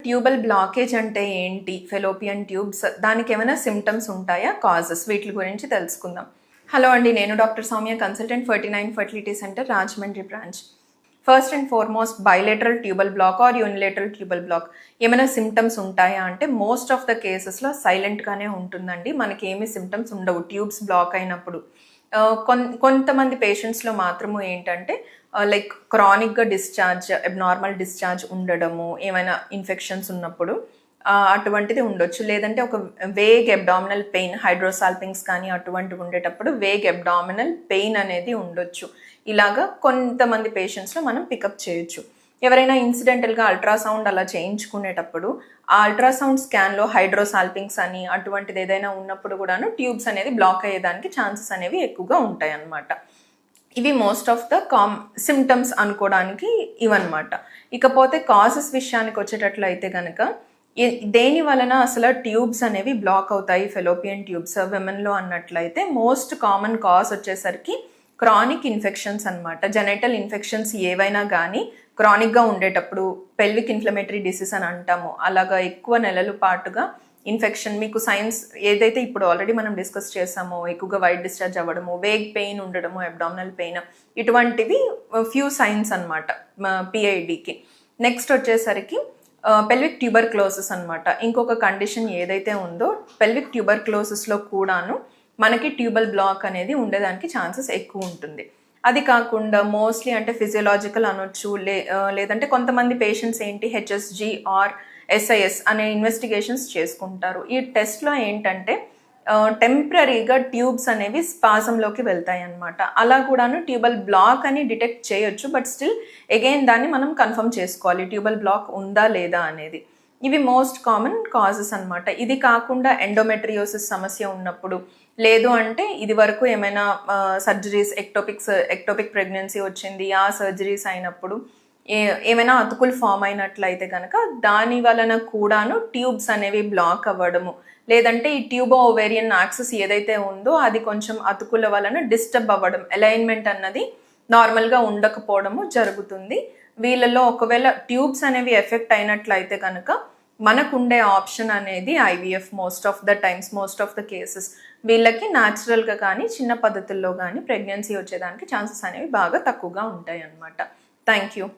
Tubal blockage అంటే ఏంటి? Fallopian tubes దానికి ఏమైనా సిమ్టమ్స్ ఉంటాయా? కాజెస్ వీటి గురించి తెలుసుకుందాం. హలో అండి, నేను doctor Soumya, consultant 49 fertility centre, Rajahmundry branch. First and foremost, bilateral tubal block or unilateral tubal block ఏమైనా సిమ్టమ్స్ ఉంటాయా అంటే మోస్ట్ ఆఫ్ ద కేసెస్లో సైలెంట్గానే ఉంటుందండి. మనకి ఏమీ సిమ్టమ్స్ ఉండవు ట్యూబ్స్ బ్లాక్ అయినప్పుడు. కొంతమంది పేషెంట్స్లో మాత్రము ఏంటంటే లైక్ క్రానిక్గా డిశ్చార్జ్, అబ్నార్మల్ డిశ్చార్జ్ ఉండడము, ఏమైనా ఇన్ఫెక్షన్స్ ఉన్నప్పుడు అటువంటిది ఉండొచ్చు. లేదంటే ఒక వేగ్ అబ్డామినల్ పెయిన్, హైడ్రోసాల్పింగ్స్ కానీ అటువంటివి ఉండేటప్పుడు వేగ్ అబ్డామినల్ పెయిన్ అనేది ఉండొచ్చు. ఇలాగా కొంతమంది పేషెంట్స్లో మనం పికప్ చేయొచ్చు. ఎవరైనా ఇన్సిడెంటల్గా అల్ట్రాసౌండ్ అలా చేయించుకునేటప్పుడు ఆ అల్ట్రాసౌండ్ స్కాన్లో హైడ్రోసాల్పింగ్స్ అని అటువంటిది ఏదైనా ఉన్నప్పుడు కూడాను ట్యూబ్స్ అనేది బ్లాక్ అయ్యేదానికి ఛాన్సెస్ అనేవి ఎక్కువగా ఉంటాయి అన్నమాట. ఇవి మోస్ట్ ఆఫ్ ద సిమ్టమ్స్ అనుకోవడానికి ఇవన్నమాట. ఇకపోతే కాజెస్ విషయానికి వచ్చేటట్లయితే కనుక దేని వలన అసలు ట్యూబ్స్ అనేవి బ్లాక్ అవుతాయి, ఫెలోపియన్ ట్యూబ్స్ విమెన్లో అన్నట్లయితే మోస్ట్ కామన్ కాజ్ వచ్చేసరికి క్రానిక్ ఇన్ఫెక్షన్స్ అనమాట. జెనైటల్ ఇన్ఫెక్షన్స్ ఏవైనా కానీ క్రానిక్గా ఉండేటప్పుడు పెల్విక్ ఇన్ఫ్లమేటరీ డిసీజ్ అని అంటాము. అలాగా ఎక్కువ నెలల పాటుగా ఇన్ఫెక్షన్, మీకు సైన్స్ ఏదైతే ఇప్పుడు ఆల్రెడీ మనం డిస్కస్ చేసామో, ఎక్కువగా వైట్ డిశ్చార్జ్ అవ్వడము, వేగ్ పెయిన్ ఉండడము, అబ్డామినల్ పెయిన్, ఇటువంటివి ఫ్యూ సైన్స్ అనమాట పిఐడికి. నెక్స్ట్ వచ్చేసరికి పెల్విక్ ట్యూబర్క్లోసిస్ అనమాట. ఇంకొక కండిషన్ ఏదైతే ఉందో పెల్విక్ ట్యూబర్క్లోసిస్లో కూడాను మనకి ట్యూబల్ బ్లాక్ అనేది ఉండేదానికి ఛాన్సెస్ ఎక్కువ ఉంటుంది. అది కాకుండా మోస్ట్లీ అంటే ఫిజియోలాజికల్ అనొచ్చు, లేదంటే కొంతమంది పేషెంట్స్ ఏంటి హెచ్ఎస్జి ఆర్ ఎస్ఐఎస్ అనే ఇన్వెస్టిగేషన్స్ చేసుకుంటారు. ఈ టెస్ట్లో ఏంటంటే టెంపరీగా ట్యూబ్స్ అనేవి స్పాజంలోకి వెళ్తాయి అన్నమాట. అలా కూడాను ట్యూబల్ బ్లాక్ అని డిటెక్ట్ చేయొచ్చు, బట్ స్టిల్ అగైన్ దాన్ని మనం కన్ఫర్మ్ చేసుకోవాలి ట్యూబల్ బ్లాక్ ఉందా లేదా అనేది. ఇవి మోస్ట్ కామన్ కాజెస్ అనమాట. ఇది కాకుండా ఎండోమెట్రియోసిస్ సమస్య ఉన్నప్పుడు, లేదు అంటే ఇది వరకు ఏమైనా సర్జరీస్, ఎక్టోపిక్ ప్రెగ్నెన్సీ వచ్చింది, ఆ సర్జరీస్ అయినప్పుడు ఏమైనా అతుకులు ఫామ్ అయినట్లయితే కనుక దాని వలన కూడాను ట్యూబ్స్ అనేవి బ్లాక్ అవ్వడము, లేదంటే ఈ ట్యూబో ఓవేరియన్ యాక్సెస్ ఏదైతే ఉందో అది కొంచెం అతుకుల వలన డిస్టర్బ్ అవ్వడం, అలైన్మెంట్ అన్నది నార్మల్గా ఉండకపోవడము జరుగుతుంది. వీళ్ళలో ఒకవేళ ట్యూబ్స్ అనేవి ఎఫెక్ట్ అయినట్లయితే కనుక మనకు ఉండే ఆప్షన్ అనేది IVF. Most of the cases వీళ్ళకి న్యాచురల్గా కానీ చిన్న పద్ధతుల్లో కానీ ప్రెగ్నెన్సీ వచ్చేదానికి ఛాన్సెస్ అనేవి బాగా తక్కువగా ఉంటాయి అన్నమాట. Thank you.